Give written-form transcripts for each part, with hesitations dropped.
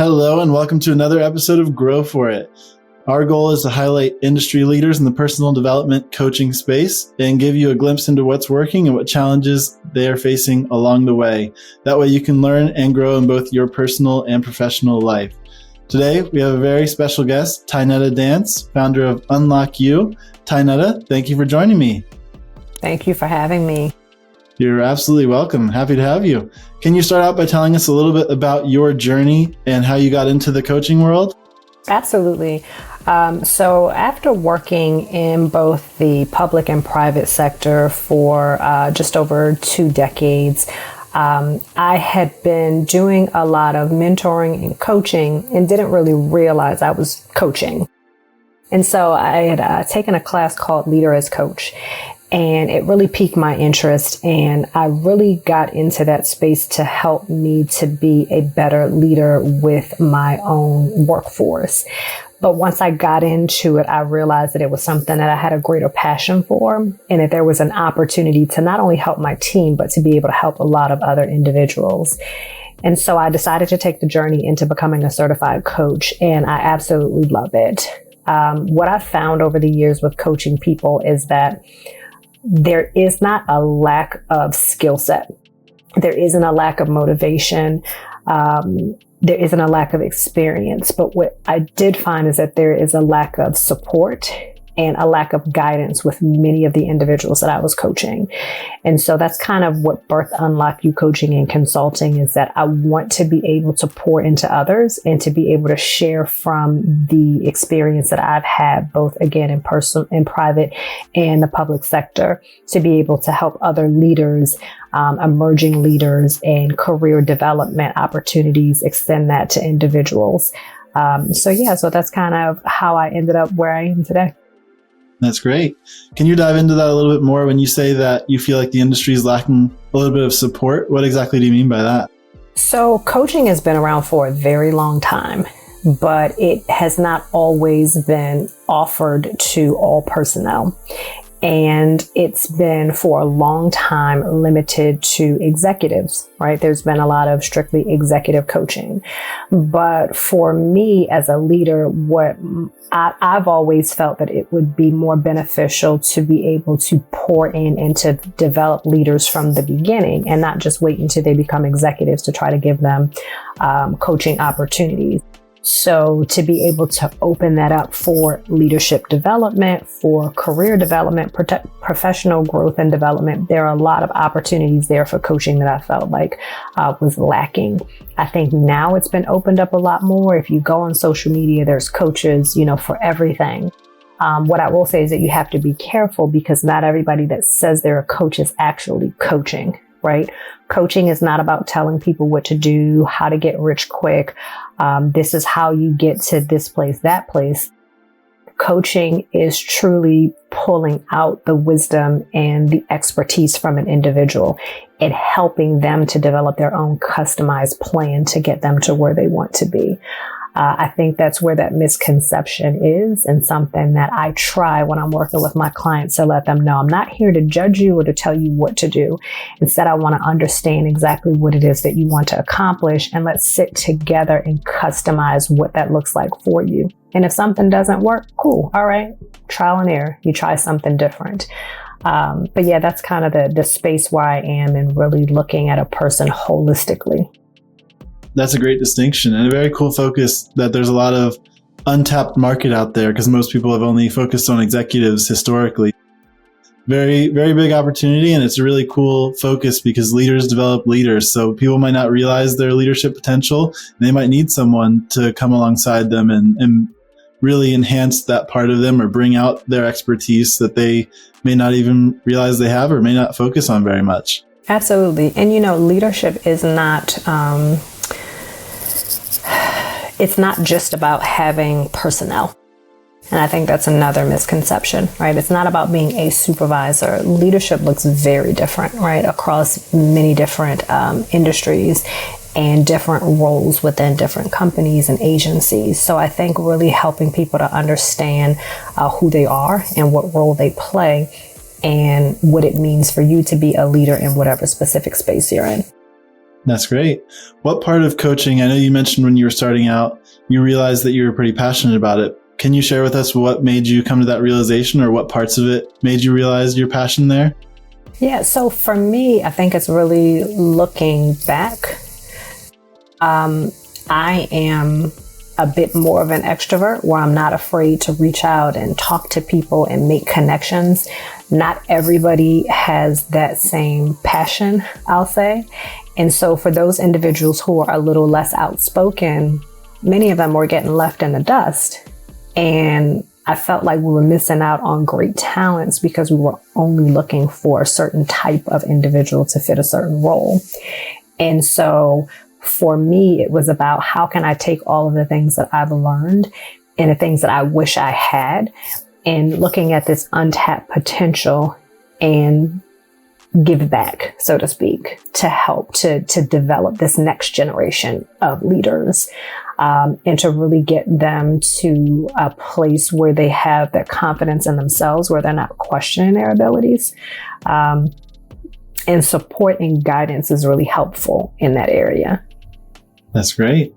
Hello, and welcome to another episode of Grow For It. Our goal is to highlight industry leaders in the personal development coaching space and give you a glimpse into what's working and what challenges they are facing along the way. That way you can learn and grow in both your personal and professional life. Today, we have a very special guest, Tynetta Dance, founder of Unlock You. Tynetta, thank you for joining me. Thank you for having me. You're absolutely welcome. Happy to have you. Can you start out by telling us a little bit about your journey and how you got into the coaching world? Absolutely. So after working in both the public and private sector for just over 2 decades, I had been doing a lot of mentoring and coaching and didn't really realize I was coaching. And so I had taken a class called Leader as Coach. And it really piqued my interest, and I really got into that space to help me to be a better leader with my own workforce. But once I got into it, I realized that it was something that I had a greater passion for, and that there was an opportunity to not only help my team, but to be able to help a lot of other individuals. And so I decided to take the journey into becoming a certified coach, and I absolutely love it. What I've found over the years with coaching people is that there is not a lack of skill set. There isn't a lack of motivation. There isn't a lack of experience. But what I did find is that there is a lack of support and a lack of guidance with many of the individuals that I was coaching. And so that's kind of what birthed Unlock You coaching and consulting, is that I want to be able to pour into others and to be able to share from the experience that I've had, both again in personal, in private and the public sector, to be able to help other leaders, emerging leaders, and career development opportunities, extend that to individuals. So that's kind of how I ended up where I am today. That's great. Can you dive into that a little bit more? When you say that you feel like the industry is lacking a little bit of support, what exactly do you mean by that? So coaching has been around for a very long time, but it has not always been offered to all personnel. And it's been for a long time limited to executives, right? There's been a lot of strictly executive coaching. But for me as a leader, what I've always felt that it would be more beneficial to be able to pour in and to develop leaders from the beginning and not just wait until they become executives to try to give them coaching opportunities. So to be able to open that up for leadership development, for career development, professional growth and development, there are a lot of opportunities there for coaching that I felt like was lacking. I think now it's been opened up a lot more. If you go on social media, there's coaches, for everything. What I will say is that you have to be careful, because not everybody that says they're a coach is actually coaching. Right? Coaching is not about telling people what to do, how to get rich quick. This is how you get to this place, that place. Coaching is truly pulling out the wisdom and the expertise from an individual and helping them to develop their own customized plan to get them to where they want to be. I think that's where that misconception is, and something that I try when I'm working with my clients to let them know I'm not here to judge you or to tell you what to do. Instead, I want to understand exactly what it is that you want to accomplish, and let's sit together and customize what that looks like for you. And if something doesn't work, cool. All right. Trial and error. You try something different. But yeah, that's kind of the space where I am in really looking at a person holistically. That's a great distinction and a very cool focus, that there's a lot of untapped market out there, because most people have only focused on executives historically. Very, very big opportunity, and it's a really cool focus because leaders develop leaders. So people might not realize their leadership potential, and they might need someone to come alongside them and really enhance that part of them or bring out their expertise that they may not even realize they have or may not focus on very much. Absolutely. And leadership is not it's not just about having personnel. And I think that's another misconception, right? It's not about being a supervisor. Leadership looks very different, right? Across many different industries and different roles within different companies and agencies. So I think really helping people to understand who they are and what role they play and what it means for you to be a leader in whatever specific space you're in. That's great. What part of coaching, I know you mentioned when you were starting out, you realized that you were pretty passionate about it. Can you share with us what made you come to that realization, or what parts of it made you realize your passion there? Yeah, so for me, I think it's really looking back. I am a bit more of an extrovert where I'm not afraid to reach out and talk to people and make connections. Not everybody has that same passion, I'll say. And so for those individuals who are a little less outspoken, many of them were getting left in the dust. And I felt like we were missing out on great talents because we were only looking for a certain type of individual to fit a certain role. And so for me, it was about how can I take all of the things that I've learned and the things that I wish I had, and looking at this untapped potential and give back, so to speak, to help to develop this next generation of leaders, and to really get them to a place where they have that confidence in themselves, where they're not questioning their abilities. And support and guidance is really helpful in that area. That's great.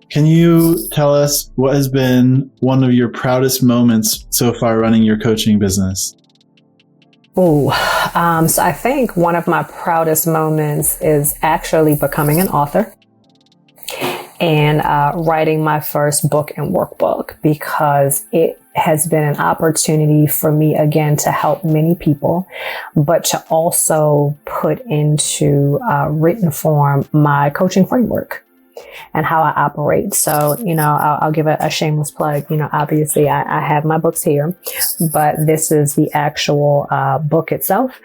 Can you tell us what has been one of your proudest moments so far running your coaching business? So I think one of my proudest moments is actually becoming an author and writing my first book and workbook, because it has been an opportunity for me, again, to help many people, but to also put into written form my coaching framework and how I operate. So, I'll give a shameless plug. Obviously I have my books here, but this is the actual book itself.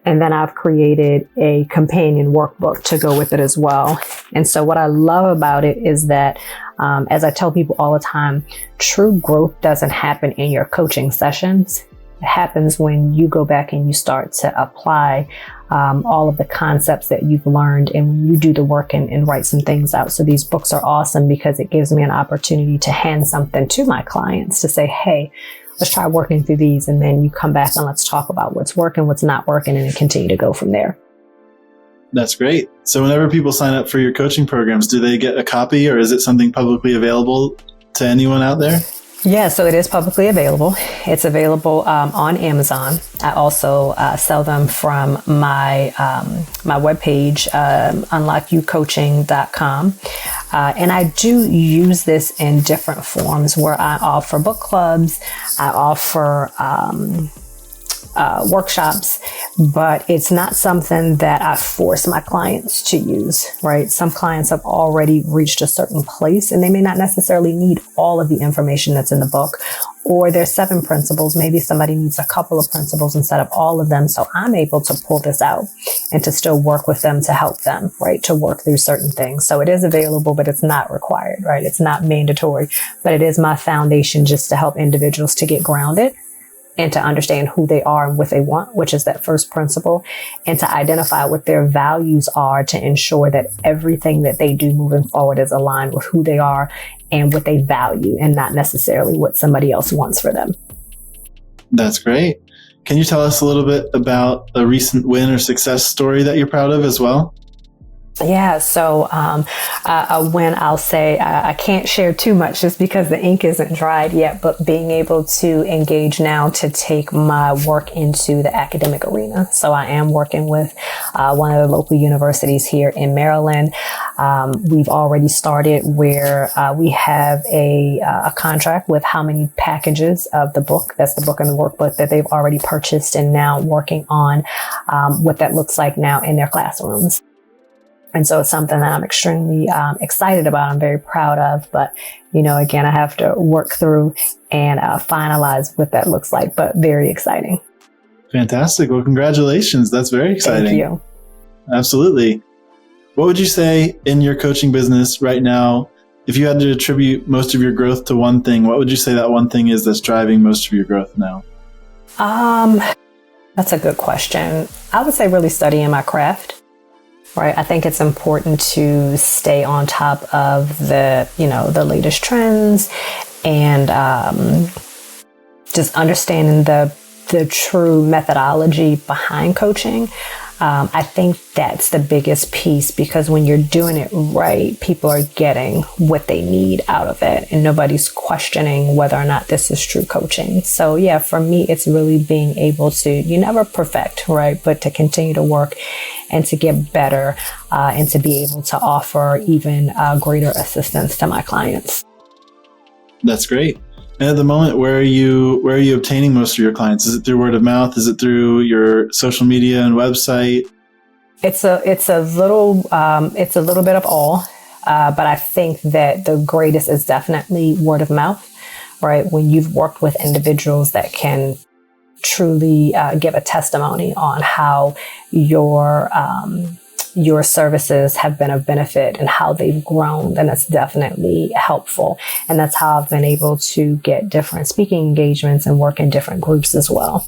And then I've created a companion workbook to go with it as well. And so what I love about it is that, as I tell people all the time, true growth doesn't happen in your coaching sessions. It happens when you go back and you start to apply all of the concepts that you've learned, and when you do the work and write some things out. So these books are awesome because it gives me an opportunity to hand something to my clients to say, hey, let's try working through these. And then you come back and let's talk about what's working, what's not working, and continue to go from there. That's great. So whenever people sign up for your coaching programs, do they get a copy, or is it something publicly available to anyone out there? Yeah, so it is publicly available. It's available on Amazon. I also sell them from my my webpage, unlockyoucoaching.com. And I do use this in different forms where I offer book clubs, I offer workshops, but it's not something that I force my clients to use, right? Some clients have already reached a certain place and they may not necessarily need all of the information that's in the book, or there's 7 principles. Maybe somebody needs a couple of principles instead of all of them. So I'm able to pull this out and to still work with them to help them, right? To work through certain things. So it is available, but it's not required, right? It's not mandatory, but it is my foundation just to help individuals to get grounded and to understand who they are and what they want, which is that first principle, and to identify what their values are to ensure that everything that they do moving forward is aligned with who they are and what they value, and not necessarily what somebody else wants for them. That's great. Can you tell us a little bit about a recent win or success story that you're proud of as well? Yeah, so a win, I'll say, I can't share too much just because the ink isn't dried yet, but being able to engage now to take my work into the academic arena. So I am working with one of the local universities here in Maryland. We've already started where we have a contract with how many packages of the book, that's the book and the workbook, that they've already purchased, and now working on what that looks like now in their classrooms. And so it's something that I'm extremely excited about. I'm very proud of. But, again, I have to work through and finalize what that looks like, but very exciting. Fantastic. Well, congratulations. That's very exciting. Thank you. Absolutely. What would you say in your coaching business right now, if you had to attribute most of your growth to one thing, what would you say that one thing is that's driving most of your growth now? That's a good question. I would say really studying my craft. Right. I think it's important to stay on top of the latest trends and just understanding the true methodology behind coaching. I think that's the biggest piece, because when you're doing it right, people are getting what they need out of it, and nobody's questioning whether or not this is true coaching. So yeah, for me, it's really being able to, you never perfect, right? But to continue to work and to get better, and to be able to offer even greater assistance to my clients. That's great. And at the moment, where are you obtaining most of your clients? Is it through word of mouth? Is it through your social media and website? It's a little bit of all, but I think that the greatest is definitely word of mouth, right? When you've worked with individuals that can truly give a testimony on how your services have been of benefit and how they've grown, then it's definitely helpful. And that's how I've been able to get different speaking engagements and work in different groups as well.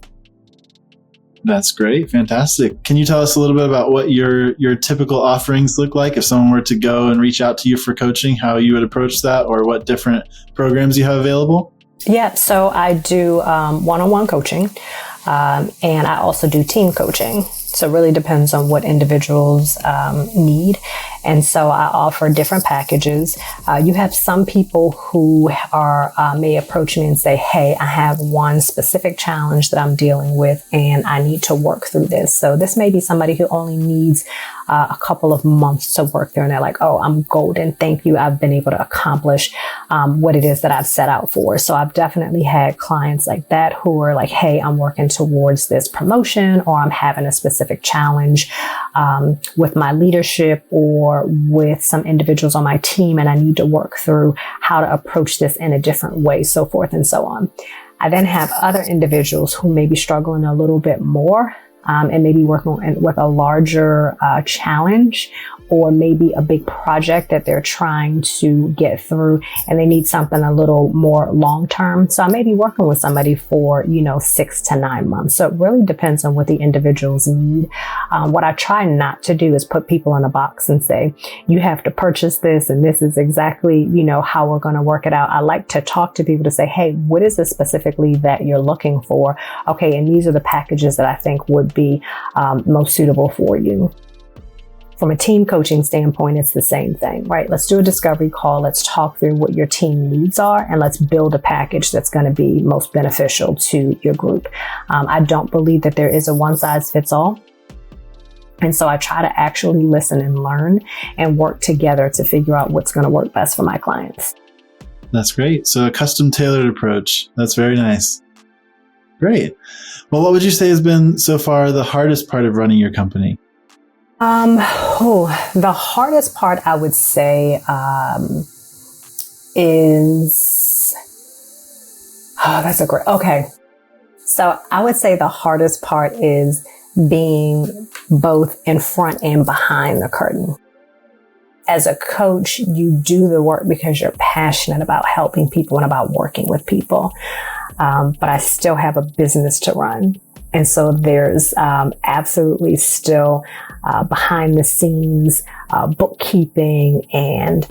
That's great. Fantastic. Can you tell us a little bit about what your typical offerings look like? If someone were to go and reach out to you for coaching, how you would approach that, or what different programs you have available? Yeah, so I do one-on-one coaching, and I also do team coaching. So it really depends on what individuals need. And so I offer different packages. You have some people who may approach me and say, hey, I have one specific challenge that I'm dealing with and I need to work through this. So this may be somebody who only needs a couple of months to work through, and they're like, oh, I'm golden. Thank you. I've been able to accomplish what it is that I've set out for. So I've definitely had clients like that who are like, hey, I'm working towards this promotion, or I'm having a specific challenge with my leadership or with some individuals on my team, and I need to work through how to approach this in a different way, so forth and so on. I then have other individuals who may be struggling a little bit more, and maybe working with a larger challenge, or maybe a big project that they're trying to get through, and they need something a little more long term. So I may be working with somebody for 6 to 9 months. So it really depends on what the individuals need. What I try not to do is put people in a box and say, you have to purchase this, and this is exactly how we're going to work it out. I like to talk to people to say, hey, what is it specifically that you're looking for? Okay, and these are the packages that I think would be most suitable for you. From a team coaching standpoint, it's the same thing, right? Let's do a discovery call. Let's talk through what your team needs are, and let's build a package that's going to be most beneficial to your group. I don't believe that there is a one size fits all. And so I try to actually listen and learn and work together to figure out what's going to work best for my clients. That's great. So a custom tailored approach. That's very nice. Great. Well, what would you say has been so far the hardest part of running your company? The hardest part I would say is, okay. So I would say the hardest part is being both in front and behind the curtain. As a coach, you do the work because you're passionate about helping people and about working with people. But I still have a business to run. And so there's absolutely still behind the scenes bookkeeping and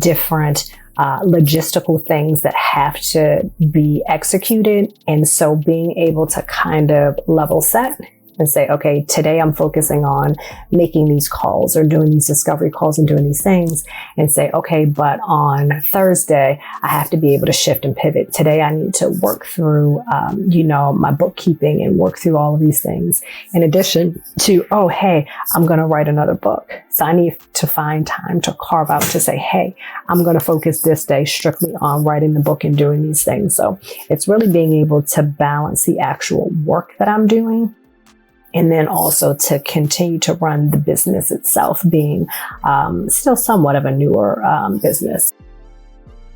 different logistical things that have to be executed. And so being able to kind of level set and say, okay, today I'm focusing on making these calls or doing these discovery calls and doing these things, and say, okay, but on Thursday, I have to be able to shift and pivot. Today, I need to work through, my bookkeeping and work through all of these things. In addition to, oh, hey, I'm going to write another book. So I need to find time to carve out to say, hey, I'm going to focus this day strictly on writing the book and doing these things. So it's really being able to balance the actual work that I'm doing, and then also to continue to run the business itself, being still somewhat of a newer business.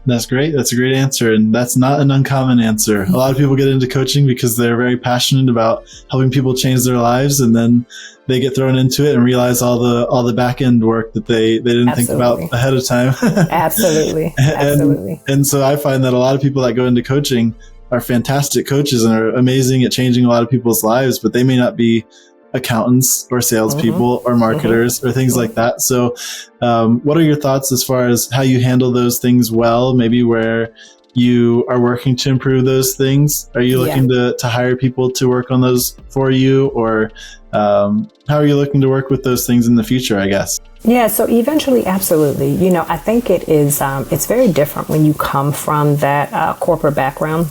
That's great. That's a great answer. And that's not an uncommon answer. A lot of people get into coaching because they're very passionate about helping people change their lives. And then they get thrown into it and realize all the back end work that they didn't think about ahead of time. Absolutely. And so I find that a lot of people that go into coaching are fantastic coaches and are amazing at changing a lot of people's lives, but they may not be accountants or salespeople or marketers or things like that. So what are your thoughts as far as how you handle those things well, maybe where you are working to improve those things? Are you looking to hire people to work on those for you, or how are you looking to work with those things in the future, I guess? Yeah, so eventually, absolutely. I think it is, it's very different when you come from that corporate background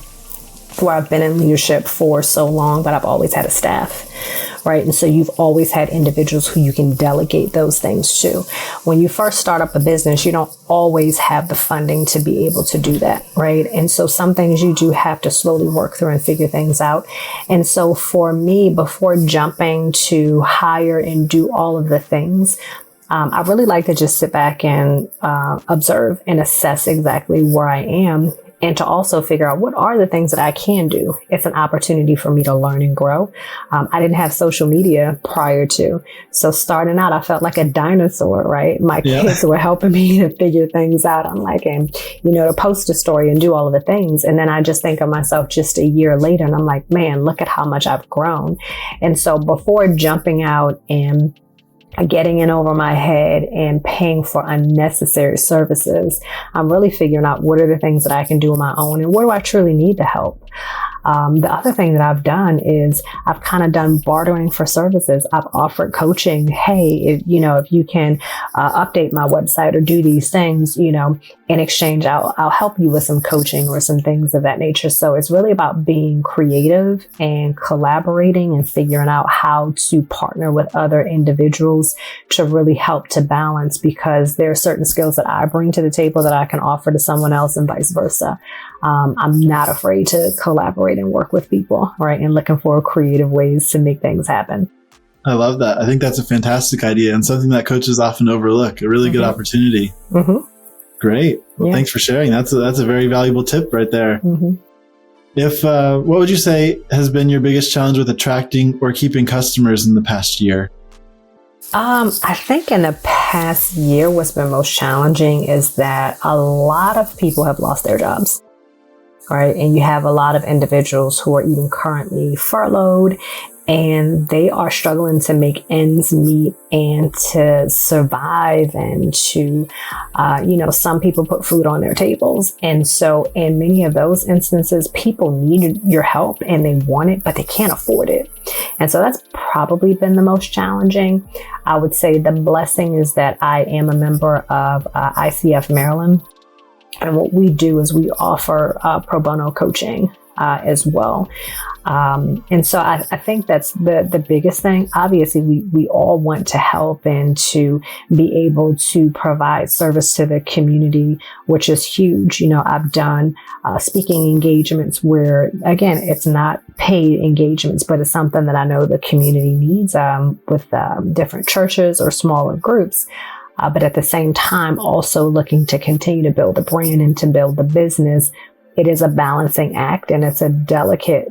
where I've been in leadership for so long, but I've always had a staff, right? And so you've always had individuals who you can delegate those things to. When you first start up a business, you don't always have the funding to be able to do that, right? And so some things you do have to slowly work through and figure things out. And so for me, before jumping to hire and do all of the things, I really like to just sit back and observe and assess exactly where I am, and to also figure out what are the things that I can do. It's an opportunity for me to learn and grow. I didn't have social media prior to. So starting out, I felt like a dinosaur, right? My kids were helping me to figure things out. I'm like, to post a story and do all of the things. And then I just think of myself just a year later and I'm like, man, look at how much I've grown. And so before jumping out and getting in over my head and paying for unnecessary services, I'm really figuring out what are the things that I can do on my own and where do I truly need the help. The other thing that I've done is I've kind of done bartering for services. I've offered coaching. Hey, if you can update my website or do these things, in exchange, I'll help you with some coaching or some things of that nature. So it's really about being creative and collaborating and figuring out how to partner with other individuals to really help to balance, because there are certain skills that I bring to the table that I can offer to someone else and vice versa. I'm not afraid to collaborate and work with people, right? And looking for creative ways to make things happen. I love that. I think that's a fantastic idea and something that coaches often overlook. A really good opportunity. Mm-hmm. Great. Well, thanks for sharing. That's a very valuable tip right there. Mm-hmm. If what would you say has been your biggest challenge with attracting or keeping customers in the past year? I think in the past year, what's been most challenging is that a lot of people have lost their jobs. Right. And you have a lot of individuals who are even currently furloughed, and they are struggling to make ends meet and to survive and to, some people put food on their tables. And so in many of those instances, people need your help and they want it, but they can't afford it. And so that's probably been the most challenging. I would say the blessing is that I am a member of ICF Maryland. And what we do is we offer pro bono coaching as well. And so I think that's the biggest thing. Obviously, we all want to help and to be able to provide service to the community, which is huge. I've done speaking engagements where, again, it's not paid engagements, but it's something that I know the community needs with different churches or smaller groups. But at the same time, also looking to continue to build a brand and to build the business. It is a balancing act, and it's a delicate,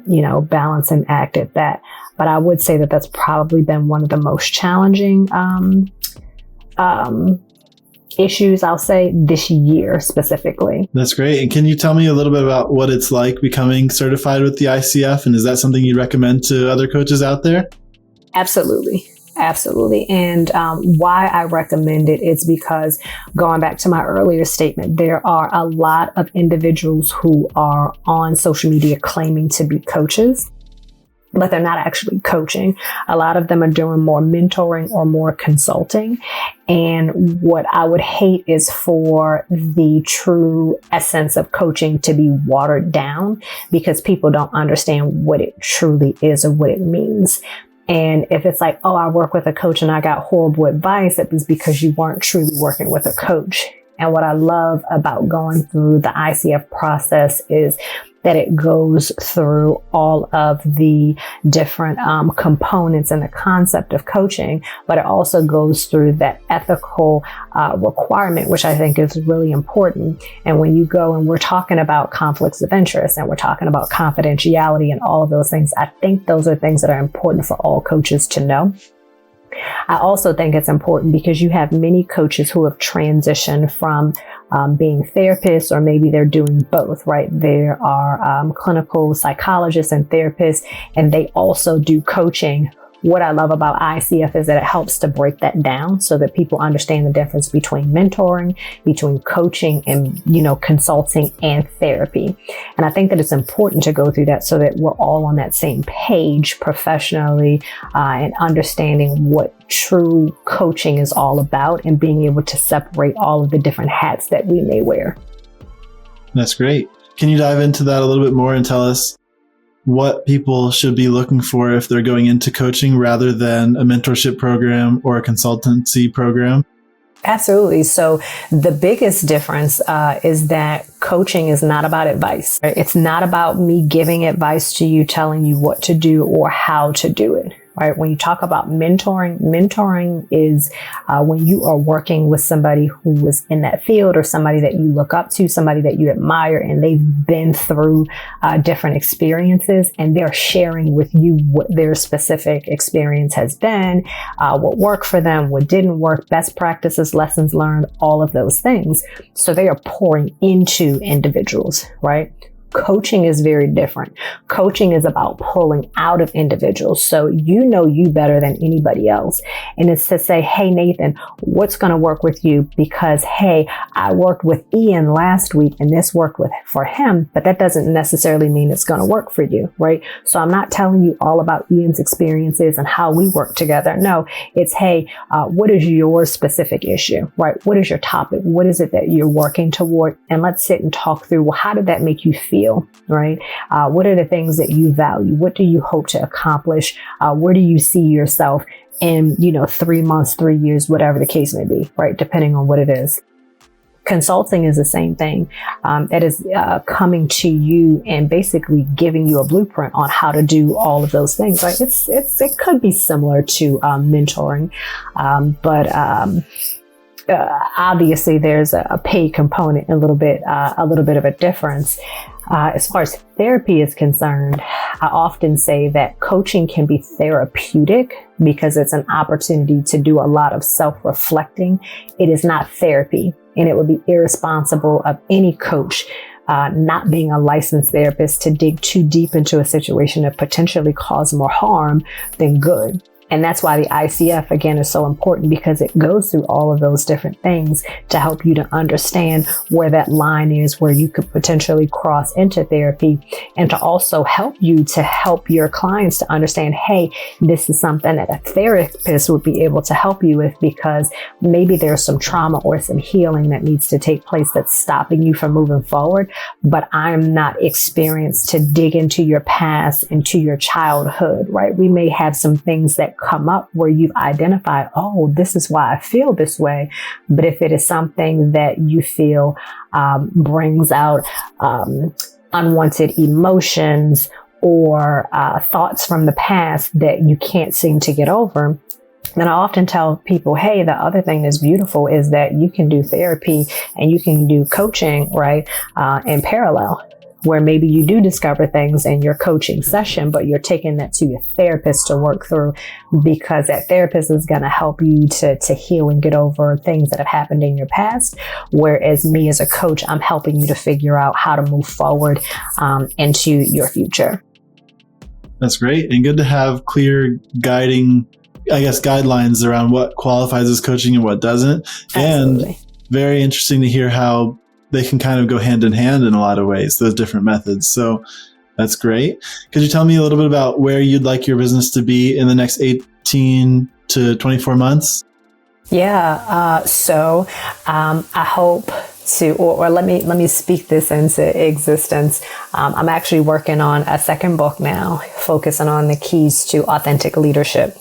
balancing act at that. But I would say that that's probably been one of the most challenging issues, I'll say, this year specifically. That's great. And can you tell me a little bit about what it's like becoming certified with the ICF? And is that something you'd recommend to other coaches out there? Absolutely. Absolutely. And why I recommend it is because, going back to my earlier statement, there are a lot of individuals who are on social media claiming to be coaches, but they're not actually coaching. A lot of them are doing more mentoring or more consulting. And what I would hate is for the true essence of coaching to be watered down because people don't understand what it truly is or what it means. And if it's like, oh, I work with a coach and I got horrible advice, it was because you weren't truly working with a coach. And what I love about going through the ICF process is that it goes through all of the different components and the concept of coaching, but it also goes through that ethical requirement, which I think is really important. And when you go and we're talking about conflicts of interest and we're talking about confidentiality and all of those things, I think those are things that are important for all coaches to know. I also think it's important because you have many coaches who have transitioned from being therapists, or maybe they're doing both, right? There are clinical psychologists and therapists, and they also do coaching what I love about ICF is that it helps to break that down so that people understand the difference between mentoring, between coaching and, consulting and therapy. And I think that it's important to go through that so that we're all on that same page professionally, and understanding what true coaching is all about and being able to separate all of the different hats that we may wear. That's great. Can you dive into that a little bit more and tell us what people should be looking for if they're going into coaching rather than a mentorship program or a consultancy program? Absolutely. So the biggest difference is that coaching is not about advice. It's not about me giving advice to you, telling you what to do or how to do it. Right? When you talk about mentoring is when you are working with somebody who is in that field or somebody that you look up to, somebody that you admire, and they've been through different experiences and they're sharing with you what their specific experience has been, what worked for them, what didn't work, best practices, lessons learned, all of those things. So they are pouring into individuals, right? Coaching is very different. Coaching is about pulling out of individuals. So you know you better than anybody else. And it's to say, hey, Nathan, what's going to work with you? Because, hey, I worked with Ian last week and this worked for him, but that doesn't necessarily mean it's going to work for you, right? So I'm not telling you all about Ian's experiences and how we work together. No, it's, hey, what is your specific issue, right? What is your topic? What is it that you're working toward? And let's sit and talk through, well, how did that make you feel? Right? What are the things that you value? What do you hope to accomplish? Where do you see yourself in, 3 months, 3 years, whatever the case may be, right? Depending on what it is. Consulting is the same thing. It is coming to you and basically giving you a blueprint on how to do all of those things. Right? It could be similar to mentoring, but obviously there's a paid component, a little bit of a difference. As far as therapy is concerned, I often say that coaching can be therapeutic because it's an opportunity to do a lot of self-reflecting. It is not therapy, and it would be irresponsible of any coach not being a licensed therapist to dig too deep into a situation that potentially cause more harm than good. And that's why the ICF, again, is so important, because it goes through all of those different things to help you to understand where that line is, where you could potentially cross into therapy, and to also help you to help your clients to understand, hey, this is something that a therapist would be able to help you with, because maybe there's some trauma or some healing that needs to take place that's stopping you from moving forward. But I'm not experienced to dig into your past, into your childhood, right? We may have some things that come up where you've identified, oh, this is why I feel this way. But if it is something that you feel brings out unwanted emotions or thoughts from the past that you can't seem to get over, then I often tell people, hey, the other thing that's beautiful is that you can do therapy and you can do coaching, right, in parallel, where maybe you do discover things in your coaching session, but you're taking that to your therapist to work through, because that therapist is going to help you to heal and get over things that have happened in your past. Whereas me as a coach, I'm helping you to figure out how to move forward into your future. That's great. And good to have clear guidelines around what qualifies as coaching and what doesn't. Absolutely. And very interesting to hear how they can kind of go hand in hand in a lot of ways, those different methods. So that's great. Could you tell me a little bit about where you'd like your business to be in the next 18 to 24 months? Yeah. So I hope to, or let me speak this into existence. I'm actually working on a second book now, focusing on the keys to authentic leadership.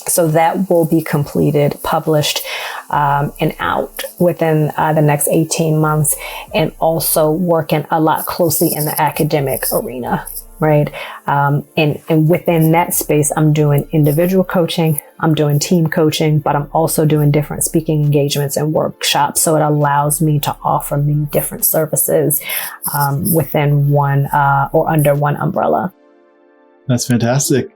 So that will be completed, published, and out within the next 18 months, and also working a lot closely in the academic arena, right? And within that space, I'm doing individual coaching, I'm doing team coaching, but I'm also doing different speaking engagements and workshops. So it allows me to offer many different services within one or under one umbrella. That's fantastic.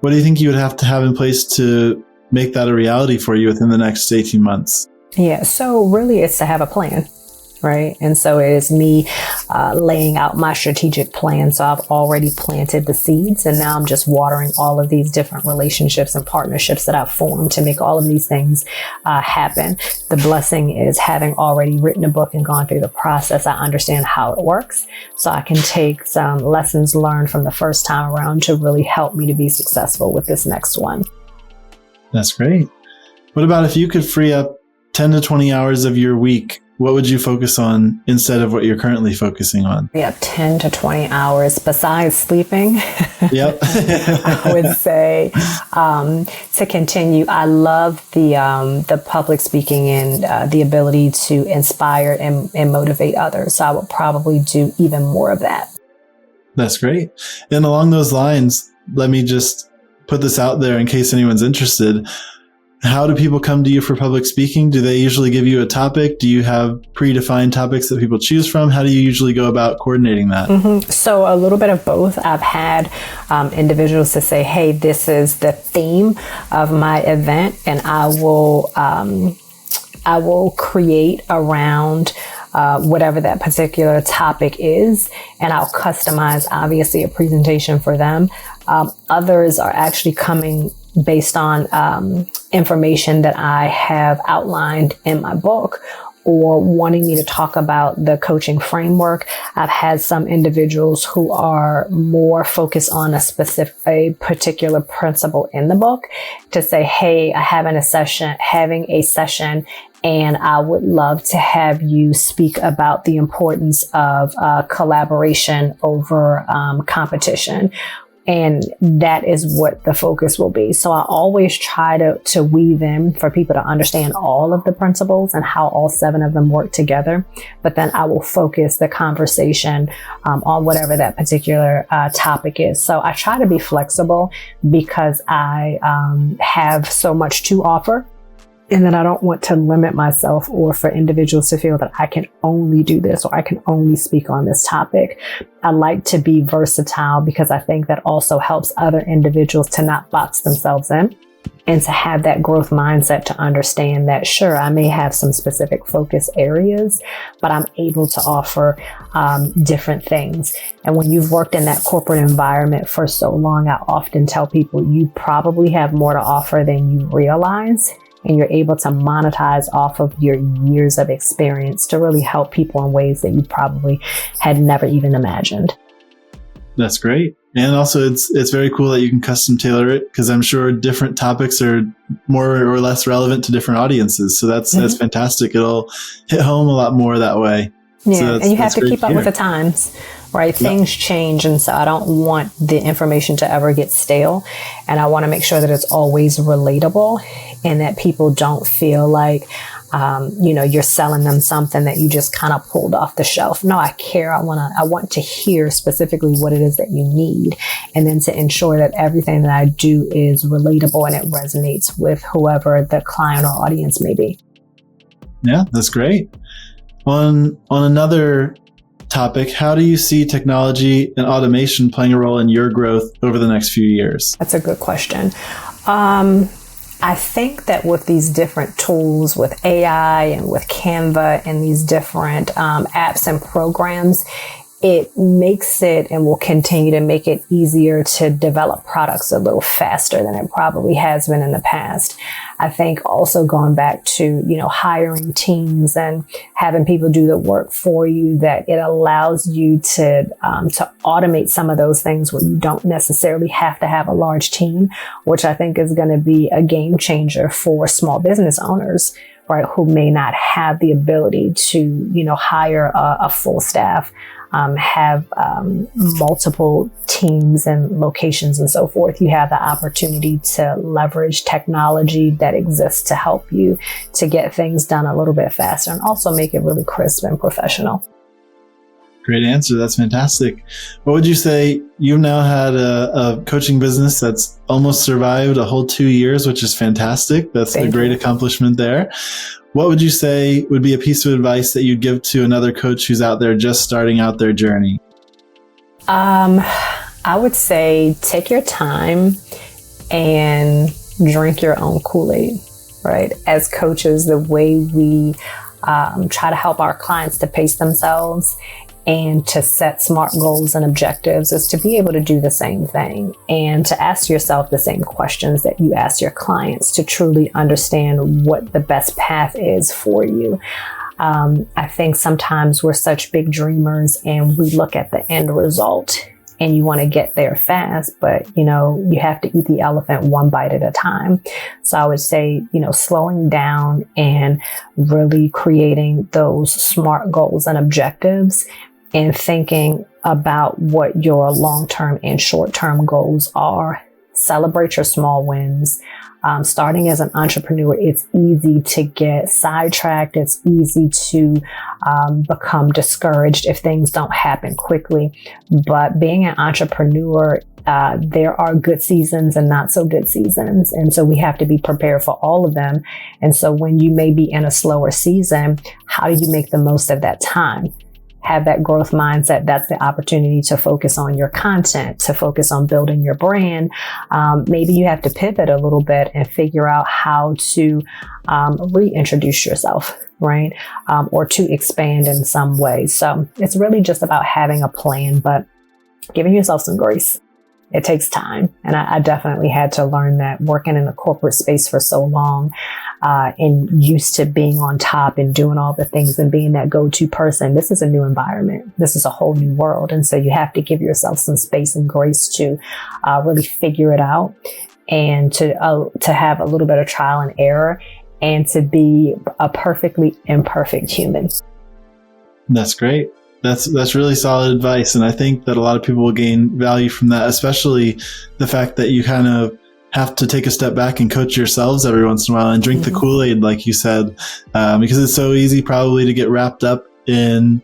What do you think you would have to have in place to make that a reality for you within the next 18 months? Yeah, so really it's to have a plan. right? And so it is me laying out my strategic plan. So I've already planted the seeds, and now I'm just watering all of these different relationships and partnerships that I've formed to make all of these things happen. The blessing is having already written a book and gone through the process. I understand how it works, so I can take some lessons learned from the first time around to really help me to be successful with this next one. That's great. What about if you could free up 10 to 20 hours of your week? What would you focus on instead of what you're currently focusing on? We have 10 to 20 hours besides sleeping. Yep. I would say to continue. I love the public speaking and the ability to inspire and motivate others. So I would probably do even more of that. That's great. And along those lines, let me just put this out there in case anyone's interested. How do people come to you for public speaking? Do they usually give you a topic? Do you have predefined topics that people choose from? How do you usually go about coordinating that? Mm-hmm. So a little bit of both. I've had individuals to say, hey, this is the theme of my event, and I will create around whatever that particular topic is, and I'll customize, obviously, a presentation for them. Others are actually coming based on information that I have outlined in my book, or wanting me to talk about the coaching framework. I've had some individuals who are more focused on a particular principle in the book to say, hey, I having a session, and I would love to have you speak about the importance of collaboration over competition. And that is what the focus will be. So I always try to weave in for people to understand all of the principles and how all 7 of them work together. But then I will focus the conversation on whatever that particular topic is. So I try to be flexible because I have so much to offer. And then I don't want to limit myself or for individuals to feel that I can only do this or I can only speak on this topic. I like to be versatile because I think that also helps other individuals to not box themselves in and to have that growth mindset to understand that, sure, I may have some specific focus areas, but I'm able to offer different things. And when you've worked in that corporate environment for so long, I often tell people you probably have more to offer than you realize. And you're able to monetize off of your years of experience to really help people in ways that you probably had never even imagined. That's great. And also it's very cool that you can custom tailor it, because I'm sure different topics are more or less relevant to different audiences. So that's fantastic. It'll hit home a lot more that way. Yeah, so and you have to keep up with the times, right? Things change, and so I don't want the information to ever get stale. And I want to make sure that it's always relatable and that people don't feel like, you're selling them something that you just kind of pulled off the shelf. No, I care. I want to hear specifically what it is that you need, and then to ensure that everything that I do is relatable and it resonates with whoever the client or audience may be. Yeah, that's great. On another topic, how do you see technology and automation playing a role in your growth over the next few years? That's a good question. I think that with these different tools, with AI and with Canva and these different apps and programs, it makes it and will continue to make it easier to develop products a little faster than it probably has been in the past. I think also going back to, hiring teams and having people do the work for you, that it allows you to automate some of those things where you don't necessarily have to have a large team, which I think is going to be a game changer for small business owners, right, who may not have the ability to, hire a full staff. Have multiple teams and locations and so forth. You have the opportunity to leverage technology that exists to help you to get things done a little bit faster and also make it really crisp and professional. Great answer. That's fantastic. What would you say? You've now had a coaching business that's almost survived a whole 2 years, which is fantastic. That's a great accomplishment there. What would you say would be a piece of advice that you'd give to another coach who's out there just starting out their journey? I would say take your time and drink your own Kool-Aid, right? As coaches, the way we try to help our clients to pace themselves and to set SMART goals and objectives is to be able to do the same thing and to ask yourself the same questions that you ask your clients to truly understand what the best path is for you. I think sometimes we're such big dreamers and we look at the end result and you want to get there fast, but you have to eat the elephant one bite at a time. So I would say, slowing down and really creating those SMART goals and objectives and thinking about what your long-term and short-term goals are. Celebrate your small wins. Starting as an entrepreneur, it's easy to get sidetracked. It's easy to become discouraged if things don't happen quickly. But being an entrepreneur, there are good seasons and not so good seasons. And so we have to be prepared for all of them. And so when you may be in a slower season, how do you make the most of that time? Have that growth mindset. That's the opportunity to focus on your content, to focus on building your brand. Maybe you have to pivot a little bit and figure out how to reintroduce yourself, right? Or to expand in some way. So it's really just about having a plan, but giving yourself some grace. It takes time. And I definitely had to learn that working in a corporate space for so long and used to being on top and doing all the things and being that go-to person. This is a new environment. This is a whole new world. And so you have to give yourself some space and grace to really figure it out and to have a little bit of trial and error and to be a perfectly imperfect human. That's great. That's really solid advice. And I think that a lot of people will gain value from that, especially the fact that you kind of have to take a step back and coach yourselves every once in a while and drink the Kool-Aid, like you said, because it's so easy probably to get wrapped up in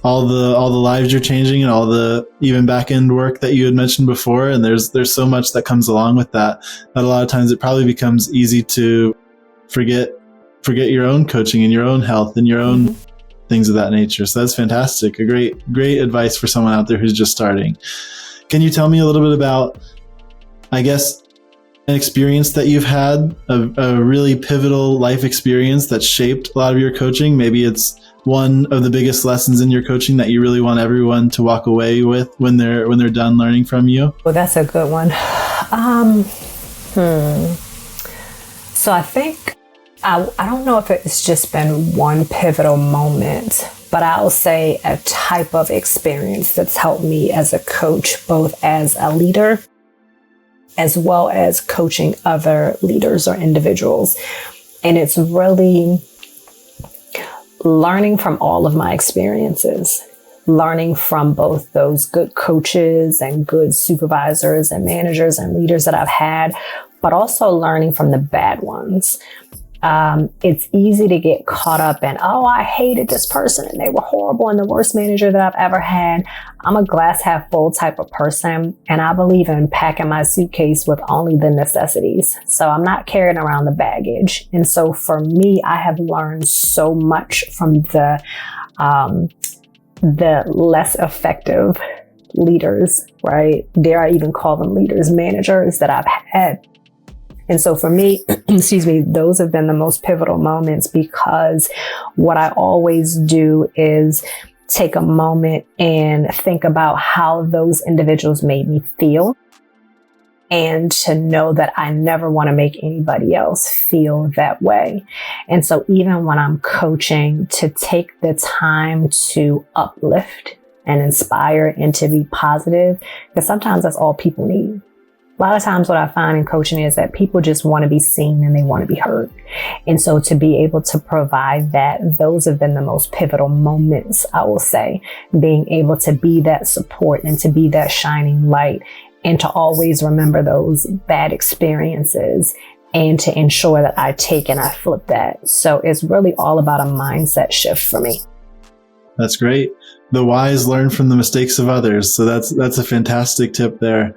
all the lives you're changing and all the even back end work that you had mentioned before. And there's so much that comes along with that a lot of times it probably becomes easy to forget your own coaching and your own health and your own things of that nature. So that's fantastic. A great advice for someone out there who's just starting. Can you tell me a little bit about, I guess, an experience that you've had, a really pivotal life experience that shaped a lot of your coaching? Maybe it's one of the biggest lessons in your coaching that you really want everyone to walk away with when they're done learning from you. Well, that's a good one. So I think I don't know if it's just been one pivotal moment, but I'll say a type of experience that's helped me as a coach, both as a leader, as well as coaching other leaders or individuals. And it's really learning from all of my experiences, learning from both those good coaches and good supervisors and managers and leaders that I've had, but also learning from the bad ones. It's easy to get caught up in, I hated this person and they were horrible and the worst manager that I've ever had. I'm a glass half full type of person, and I believe in packing my suitcase with only the necessities. So I'm not carrying around the baggage. And so for me, I have learned so much from the less effective leaders, right? Dare I even call them leaders, managers that I've had. And so for me, those have been the most pivotal moments, because what I always do is take a moment and think about how those individuals made me feel, and to know that I never want to make anybody else feel that way. And so even when I'm coaching, to take the time to uplift and inspire and to be positive, because sometimes that's all people need. A lot of times what I find in coaching is that people just want to be seen and they want to be heard. And so to be able to provide that, those have been the most pivotal moments, I will say, being able to be that support and to be that shining light, and to always remember those bad experiences and to ensure that I take and I flip that. So it's really all about a mindset shift for me. That's great. The wise learn from the mistakes of others. So that's a fantastic tip there.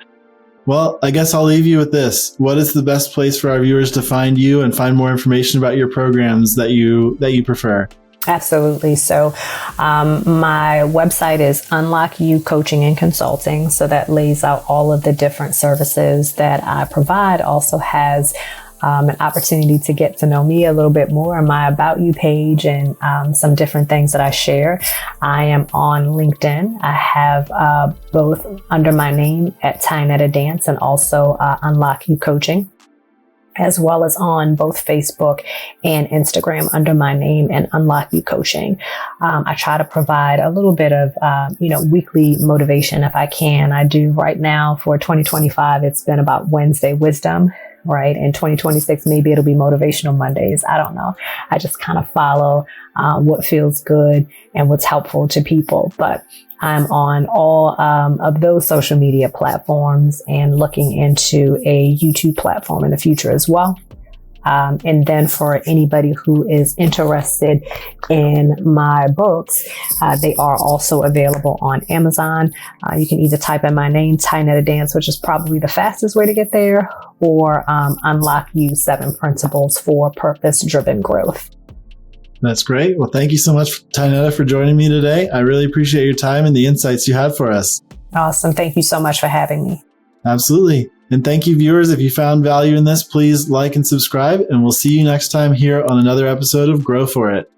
Well, I guess I'll leave you with this. What is the best place for our viewers to find you and find more information about your programs that you prefer? Absolutely. So my website is Unlock You Coaching and Consulting. So that lays out all of the different services that I provide. Also has an opportunity to get to know me a little bit more on my About You page and some different things that I share, I am on LinkedIn. I have both under my name at Tynetta Dance and also Unlock You Coaching, as well as on both Facebook and Instagram under my name and Unlock You Coaching. I try to provide a little bit of, weekly motivation if I can. I do right now for 2025. It's been about Wednesday wisdom, right? In 2026, maybe it'll be motivational Mondays. I don't know. I just kind of follow what feels good and what's helpful to people. But I'm on all of those social media platforms and looking into a YouTube platform in the future as well. And then for anybody who is interested in my books, they are also available on Amazon. You can either type in my name, Tynetta Dance, which is probably the fastest way to get there, or Unlock You 7 Principles for Purpose-Driven Growth. That's great. Well, thank you so much, Tynetta, for joining me today. I really appreciate your time and the insights you had for us. Awesome. Thank you so much for having me. Absolutely. And thank you, viewers. If you found value in this, please like and subscribe, and we'll see you next time here on another episode of Grow For It.